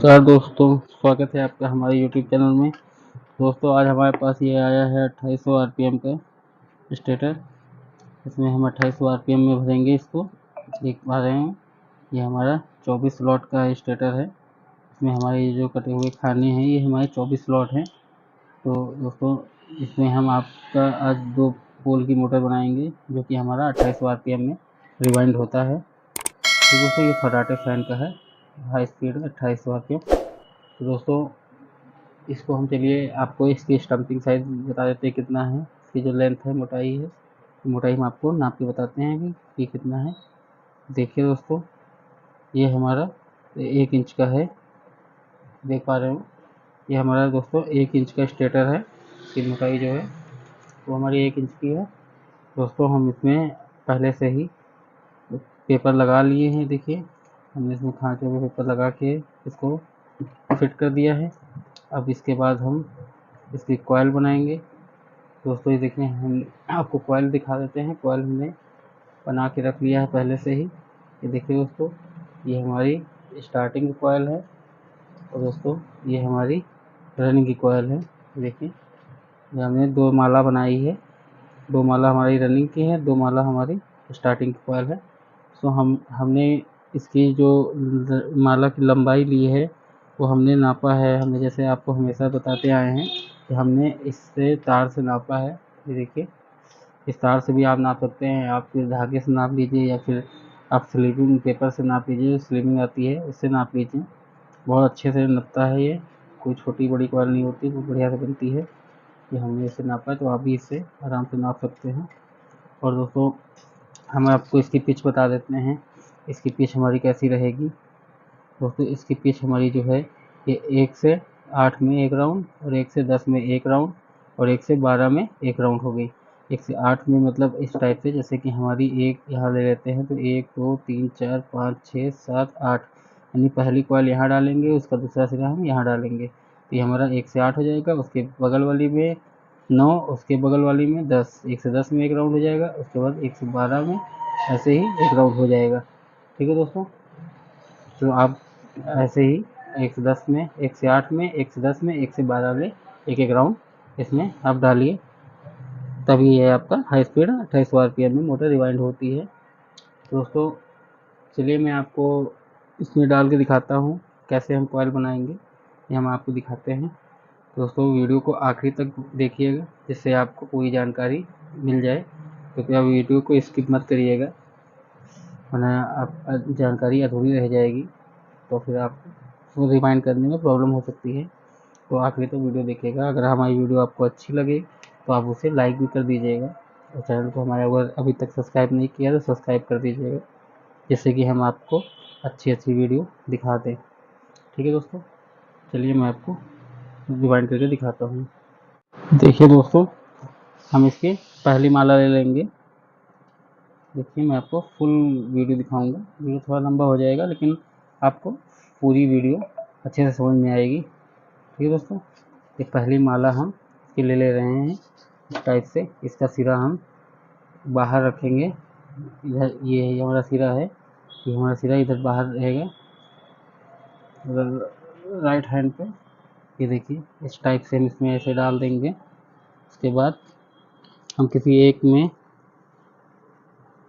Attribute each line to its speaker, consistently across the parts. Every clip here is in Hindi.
Speaker 1: नमस्कार दोस्तों, स्वागत है आपका हमारे YouTube चैनल में। दोस्तों आज हमारे पास ये आया है 2800 RPM का स्टेटर। इसमें हम 2800 RPM में भरेंगे इसको। देख पा रहे हैं ये हमारा 24 स्लॉट का स्टेटर है। इसमें हमारे जो कटे हुए खाने हैं ये हमारे 24 स्लॉट हैं। तो दोस्तों इसमें हम आपका आज 2 पोल की मोटर बनाएंगे जो कि हमारा 2800 RPM में रिवाइंड होता है। तो दोस्तों ये फराटे फैन का है, हाई स्पीड 2800 RPM। तो दोस्तों इसको हम चलिए आपको इसकी स्टम्पिंग साइज बता देते हैं कितना है। इसकी जो लेंथ है, मोटाई है, मोटाई हम आपको नाप के बताते हैं कि ये कितना है। देखिए दोस्तों ये हमारा 1 इंच का है, देख पा रहे हो। ये हमारा दोस्तों 1 इंच का स्टेटर है। इसकी मोटाई जो है वो हमारी 1 इंच की है। दोस्तों हम इसमें पहले से ही पेपर लगा लिए हैं। देखिए हमने इसमें खाँचों में पेपर लगा के इसको फिट कर दिया है। अब इसके बाद हम इसकी कॉइल बनाएंगे। दोस्तों ये देखिए हम आपको कॉइल दिखा देते हैं। कॉइल हमने बना के रख लिया है पहले से ही। ये देखिए दोस्तों ये हमारी स्टार्टिंग की कॉइल है और दोस्तों ये हमारी रनिंग की कॉइल है। देखिए ये हमने 2 माला बनाई है। 2 माला हमारी रनिंग की है, 2 माला हमारी स्टार्टिंग की कॉइल है। तो हमने इसकी जो माला की लंबाई ली है वो हमने नापा है। हमने जैसे आपको हमेशा बताते आए हैं कि हमने इससे तार से नापा है। ये देखिए इस तार से भी आप नाप सकते हैं, आप फिर धागे से नाप लीजिए या फिर आप स्लीपिंग पेपर से नाप लीजिए, स्लीपिंग आती है उससे नाप लीजिए। बहुत अच्छे से नपता है ये, कोई छोटी बड़ी कॉइल नहीं होती, वो बढ़िया से बनती है। ये हमने इससे नापा है तो आप भी इससे आराम से नाप सकते हैं। और दोस्तों हम आपको इसकी पिच बता देते हैं, इसकी पिच हमारी कैसी रहेगी। दोस्तों इसकी पिच हमारी जो है ये 1 से 8 में 1 राउंड और 1 से 10 में 1 राउंड और 1 से 12 में 1 राउंड हो गई। 1 से 8 में मतलब इस टाइप से, जैसे कि हमारी एक यहाँ ले लेते हैं तो 1 2 3 4 5 6 7 8, यानी पहली कॉइल यहाँ डालेंगे, उसका दूसरा सिरा हम यहाँ डालेंगे तो ये हमारा 1 से 8 हो जाएगा। उसके बगल वाली में 9, उसके बगल वाली में 10, 1 से 10 में 1 राउंड हो जाएगा। उसके बाद 1 से 12 में ऐसे ही 1 राउंड हो जाएगा। ठीक है दोस्तों, तो आप ऐसे ही 1 से 10 में, 1 से 8 में, 1 से 10 में, 1 से 12 में 1-1 राउंड इसमें आप डालिए, तभी ये आपका हाई स्पीड 2800 RPM में मोटर रिवाइंड होती है। दोस्तों चलिए मैं आपको इसमें डाल के दिखाता हूँ कैसे हम कॉइल बनाएंगे, ये हम आपको दिखाते हैं। दोस्तों वीडियो को आखिरी तक देखिएगा जिससे आपको पूरी जानकारी मिल जाए। कृपया वीडियो को स्किप मत करिएगा, वरना आप जानकारी अधूरी रह जाएगी तो फिर आपको रिवाइंड करने में प्रॉब्लम हो सकती है। तो आखिरी तक वीडियो देखिएगा। अगर हमारी वीडियो आपको अच्छी लगे तो आप उसे लाइक भी कर दीजिएगा और चैनल को हमारे अगर अभी तक सब्सक्राइब नहीं किया तो सब्सक्राइब कर दीजिएगा, जिससे कि हम आपको अच्छी वीडियो दिखा दें। ठीक है दोस्तों, चलिए मैं आपको रिवाइंड करके दिखाता हूँ। देखिए दोस्तों हम इसकी पहली माला ले लेंगे। देखिए मैं आपको फुल वीडियो दिखाऊंगा, वीडियो थोड़ा लंबा हो जाएगा लेकिन आपको पूरी वीडियो अच्छे से समझ में आएगी। ठीक है दोस्तों, ये पहली माला हम इसकी ले रहे हैं इस टाइप से। इसका सिरा हम बाहर रखेंगे, इधर ये हमारा सिरा है, ये हमारा सिरा इधर बाहर रहेगा राइट हैंड पे। ये देखिए इस टाइप से हम इसमें ऐसे डाल देंगे। उसके बाद हम किसी एक में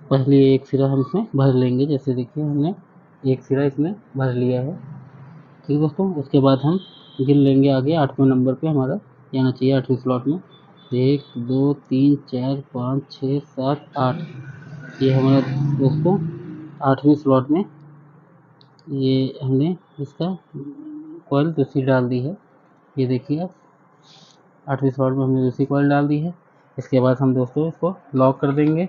Speaker 1: पहले एक सिरा हम इसमें भर लेंगे। जैसे देखिए हमने एक सिरा इसमें भर लिया है। ठीक है दोस्तों, उसके बाद हम गिन लेंगे आगे 8वें नंबर पे हमारा जाना चाहिए 8वें स्लॉट में। 1 2 3 4 5 6 7 8, ये हमारा दोस्तों 8वें स्लॉट में ये हमने इसका कॉइल दूसरी डाल दी है। ये देखिए आप 8वें स्लॉट में हमने दूसरी कॉइल डाल दी है। इसके बाद हम दोस्तों इसको लॉक कर देंगे।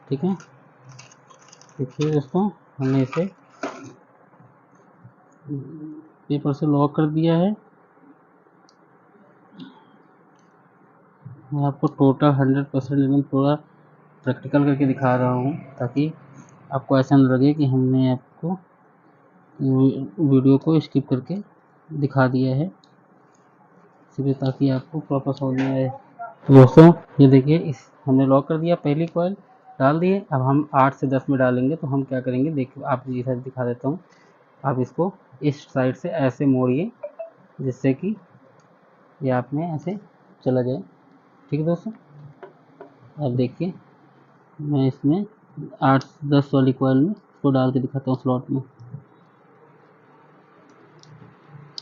Speaker 1: ठीक है, देखिए दोस्तों हमने इसे पेपर से लॉक कर दिया है। मैं आपको टोटल 100% एकदम पूरा प्रैक्टिकल करके दिखा रहा हूँ ताकि आपको ऐसा न लगे कि हमने आपको वीडियो को स्किप करके दिखा दिया है, इसलिए ताकि आपको प्रॉपर समझ में आए। तो दोस्तों ये देखिए इस हमने लॉक कर दिया, पहली कॉइल डाल दिए। अब हम 8 से 10 में डालेंगे तो हम क्या करेंगे देखिए, आप इधर दिखा देता हूँ। आप इसको इस साइड से ऐसे मोड़िए जिससे कि ये आप में ऐसे चला जाए। ठीक है दोस्तों, अब देखिए मैं इसमें 8-10 वाली कॉइल में इसको डाल के दिखाता हूँ स्लॉट में।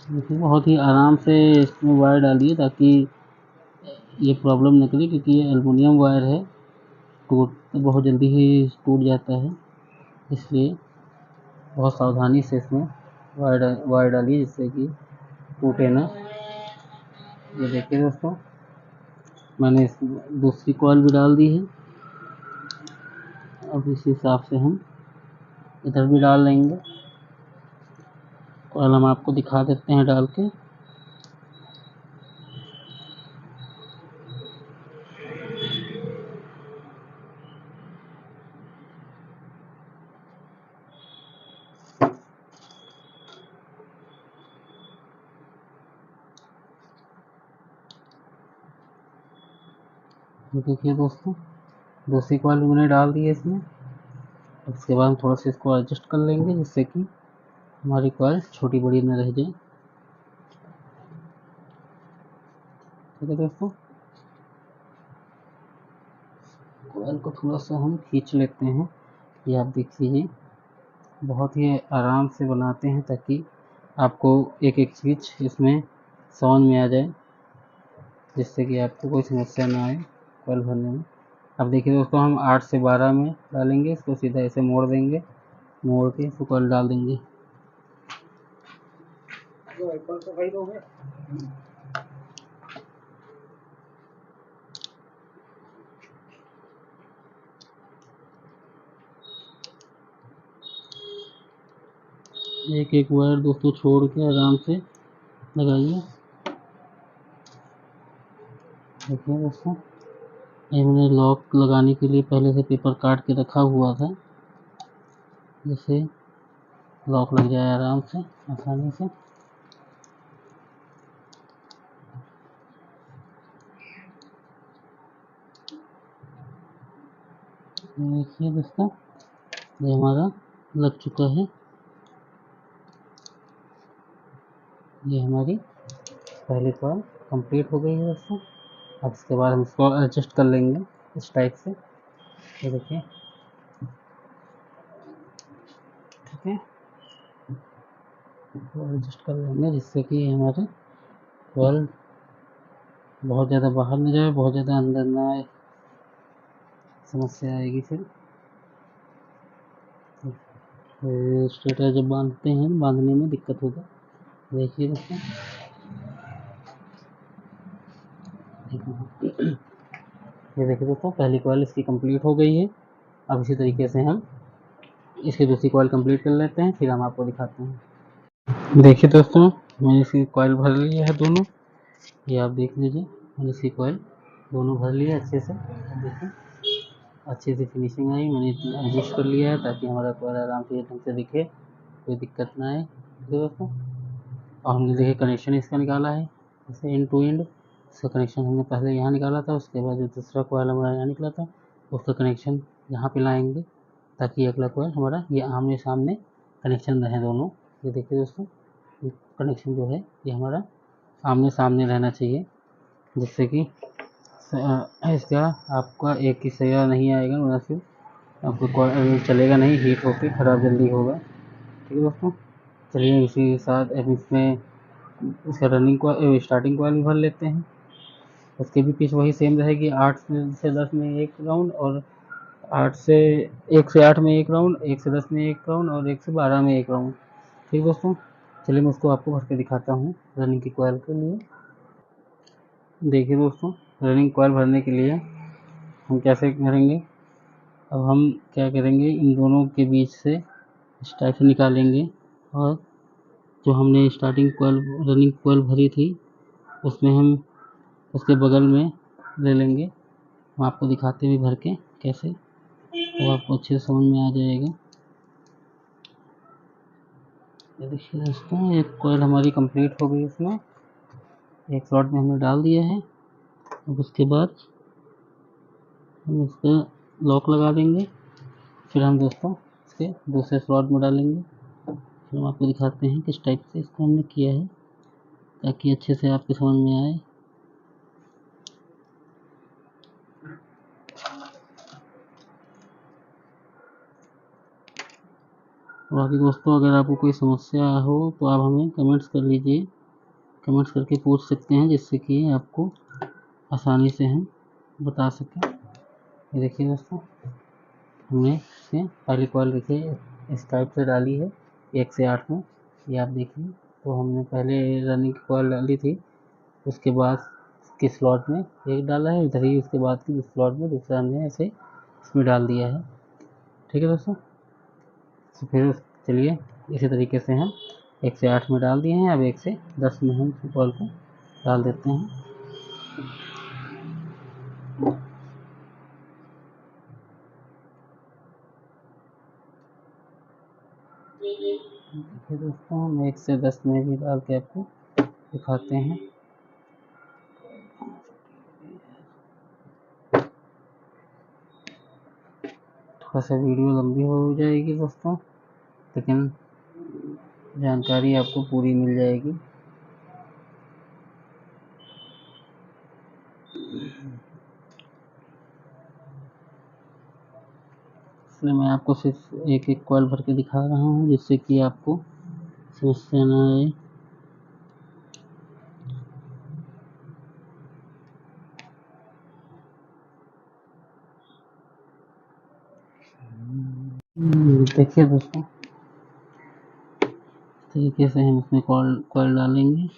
Speaker 1: देखिए बहुत ही आराम से इसमें वायर डालिए ताकि ये प्रॉब्लम न करे, क्योंकि ये एल्युमिनियम वायर है, बहुत जल्दी ही टूट जाता है, इसलिए बहुत सावधानी से इसमें वायर डालिए जिससे कि टूटे ना। ये देखिए दोस्तों मैंने इसमें दूसरी कॉइल भी डाल दी है। अब इस हिसाब से हम इधर भी डाल लेंगे। कॉइल हम आपको दिखा देते हैं डाल के। देखिए दोस्तों दूसरी कॉइल भी मैंने डाल दी है इसमें। उसके बाद हम थोड़ा सा इसको एडजस्ट कर लेंगे जिससे कि हमारी कॉइल छोटी बड़ी न रह जाए। ठीक है दोस्तों, कॉइल को थोड़ा सा हम खींच लेते हैं। ये आप देख लीजिए बहुत ही आराम से बनाते हैं ताकि आपको एक एक चीज़ इसमें समझ में आ जाए, जिससे कि आपको कोई समस्या ना आए कॉइल भरने में। अब देखिए दोस्तों हम 8 से 12 में डालेंगे, इसको सीधा ऐसे मोड़ देंगे, मोड़ के इसको कॉइल डाल देंगे। एक एक वायर दोस्तों छोड़ के आराम से लगाइए। देखिए दोस्तों ये मैंने लॉक लगाने के लिए पहले से पेपर काट के रखा हुआ था, जिससे लॉक लग जाए आराम से आसानी से। देखिए दोस्तों ये हमारा लग चुका है। ये हमारी पहली कॉइल कंप्लीट हो गई है दोस्तों। अब इसके बाद हम इसको एडजस्ट कर लेंगे इस टाइप से। ये देखिए ठीक है, इसको एडजस्ट कर लेंगे जिससे कि हमारे कॉइल बहुत ज़्यादा बाहर न जाए, बहुत ज़्यादा अंदर ना आए, समस्या आएगी फिर। स्टेटर जब बांधते हैं बांधने में दिक्कत होगा। देखिए दोस्तों ये देखिए दोस्तों पहली कॉइल इसकी कंप्लीट हो गई है। अब इसी तरीके से हम इसकी दूसरी कॉइल कंप्लीट कर लेते हैं, फिर हम आपको दिखाते हैं। देखिए दोस्तों मैंने इसकी कॉइल भर ली है दोनों। ये आप देख लीजिए मैंने इसकी कॉइल दोनों भर ली है अच्छे से। देखिए अच्छे से फिनिशिंग आई, मैंने एडजस्ट कर लिया है ताकि हमारा कॉइल आराम से ढंग से दिखे, कोई दिक्कत ना आए। ठीक है दोस्तों, और हमने देखिए कनेक्शन इसका निकाला है जैसे एंड टू एंड। इसका कनेक्शन हमने पहले यहाँ निकाला था, उसके बाद जो दूसरा कॉइल हमारा यहाँ निकला था उसका कनेक्शन यहाँ पे लाएंगे ताकि अगला कॉइल हमारा ये आमने सामने कनेक्शन रहे दोनों। ये देखिए दोस्तों ये कनेक्शन जो है ये हमारा आमने सामने रहना चाहिए, जिससे कि इसका आपका एक ही सही नहीं आएगा, मुनासिब आपको कॉइल चलेगा नहीं, हीट होकर ख़राब जल्दी होगा। ठीक है दोस्तों, चलिए इसी के साथ अब इसमें इसका रनिंग कॉइल स्टार्टिंग कॉइल भी भर लेते हैं। उसकी भी पिच वही सेम रहेगी, 8 से 10 में एक राउंड, और 1 से 8 में एक राउंड, 1 से 10 में एक राउंड, और 1 से 12 में एक राउंड। ठीक दोस्तों, चलिए मैं उसको आपको भर के दिखाता हूँ रनिंग की कॉइल के लिए। देखिए दोस्तों रनिंग कॉइल भरने के लिए हम कैसे करेंगे। अब हम क्या करेंगे, इन दोनों के बीच से इस टाइप से निकालेंगे, और जो हमने स्टार्टिंग कॉइल रनिंग कॉइल भरी थी उसमें हम उसके बगल में ले लेंगे। हम आपको दिखाते हुए भर के कैसे, तो आपको अच्छे से समझ में आ जाएगा। ये देखिए दोस्तों एक कॉइल हमारी कंप्लीट हो गई, इसमें एक स्लॉट में हमने डाल दिया है। अब उसके बाद हम इसका लॉक लगा देंगे, फिर हम दोस्तों इसके दूसरे स्लॉट में डालेंगे। फिर हम आपको दिखाते हैं किस टाइप से इसको हमने किया है, ताकि अच्छे से आपके समझ में आए। बाकी दोस्तों, अगर आपको कोई समस्या हो तो आप हमें कमेंट्स कर लीजिए, कमेंट्स करके पूछ सकते हैं, जिससे कि आपको आसानी से हम बता सकें। ये देखिए दोस्तों, हमने इसमें पहली कॉइल देखिए इस टाइप से डाली है 1 से 8 में, ये आप देखिए। तो हमने पहले रनिंग की कॉइल डाली थी, उसके बाद के स्लॉट में एक डाला है, इधर ही उसके बाद की स्लॉट में दूसरा हमने ऐसे इसमें डाल दिया है। ठीक है दोस्तों, तो फिर चलिए इसी तरीके से हम 1 से 8 में डाल दिए हैं, अब 1 से 10 में हम कॉइल को डाल देते हैं। देखिए दोस्तों, हम 1 से 10 में भी डाल के आपको दिखाते हैं। थोड़ा सा वीडियो लंबी हो जाएगी दोस्तों, लेकिन जानकारी आपको पूरी मिल जाएगी। इसलिए मैं आपको सिर्फ एक एक कॉइल भर के दिखा रहा हूँ, जिससे कि आपको समस्या ना आए। देखिए दोस्तों, इस तरीके से हम इसमें कॉइल डालेंगे।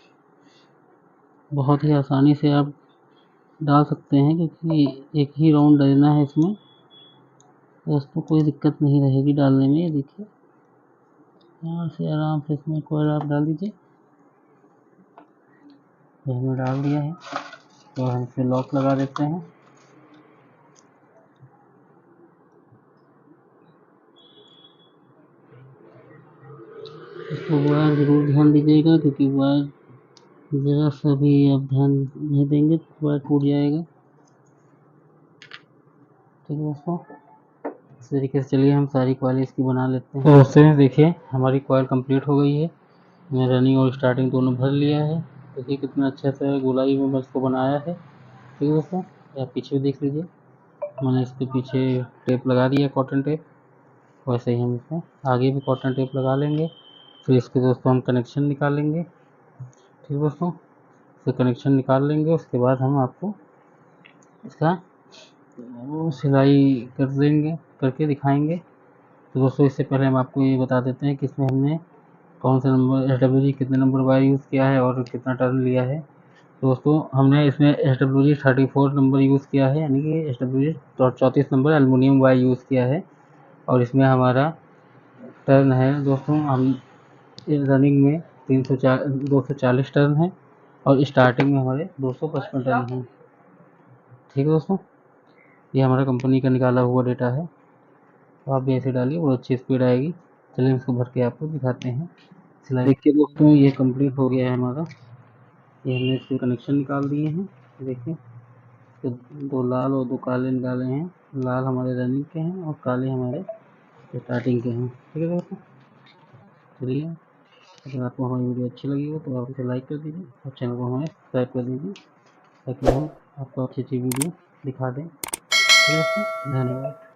Speaker 1: बहुत ही आसानी से आप डाल सकते हैं, क्योंकि एक ही राउंड डालना है इसमें दोस्तों, कोई दिक्कत नहीं रहेगी डालने में। ये देखिए, यहाँ से आराम से इसमें कॉइल आप डाल दीजिए। ये हमने डाल दिया है, तो हम इसमें लॉक लगा देते हैं। इसको वायर जरूर ध्यान दीजिएगा, क्योंकि वायर ज़रा सा भी आप ध्यान नहीं देंगे तो वायर टूट जाएगा। ठीक है दोस्तों, इस तरीके से चलिए हम सारी कॉइल इसकी बना लेते हैं। तो दोस्तों देखिए, हमारी कॉइल कंप्लीट हो गई है। मैंने रनिंग और स्टार्टिंग दोनों भर लिया है। देखिए कितना अच्छे से गोलाई में मैं इसको बनाया है। ठीक है दोस्तों, आप पीछे भी देख लीजिए, मैंने इसके पीछे टेप लगा दिया, कॉटन टेप। वैसे ही हम इसमें आगे भी कॉटन टेप लगा लेंगे। फिर इसके दोस्तों हम कनेक्शन निकालेंगे। ठीक है दोस्तों, फिर कनेक्शन निकाल लेंगे, उसके बाद हम आपको इसका वो सिलाई कर देंगे, करके दिखाएंगे। तो दोस्तों, इससे पहले हम आपको ये बता देते हैं कि इसमें हमने कौन सा नंबर SWG कितने नंबर वायर यूज़ किया है और कितना टर्न लिया है। दोस्तों, हमने इसमें SWG 34 नंबर यूज़ किया है, यानी कि SWG 34 number aluminium wire use किया है। और इसमें हमारा टर्न है दोस्तों, हम रनिंग में 240 टर्न है, और स्टार्टिंग में हमारे 255 टर्न है। ठीक है दोस्तों, ये हमारा कंपनी का निकाला हुआ डेटा है, तो आप भी ऐसे डालिए, बहुत अच्छी स्पीड आएगी। चलिए इसको भर के आपको दिखाते हैं सिलाई। देखिए दोस्तों, ये कंप्लीट हो गया है हमारा। ये हमने इसके कनेक्शन निकाल दिए हैं। देखिए, तो 2 लाल और 2 काले निकाले हैं। लाल हमारे रनिंग के हैं और काले हमारे स्टार्टिंग के हैं। ठीक है दोस्तों, चलिए, अगर आपको हमारी वीडियो अच्छी लगी हो तो आप इसे लाइक कर दीजिए और चैनल को हमें सब्सक्राइब कर दीजिए, ताकि हम आपको अच्छी अच्छी वीडियो दिखा दें। ठीक है दोस्तों, धन्यवाद।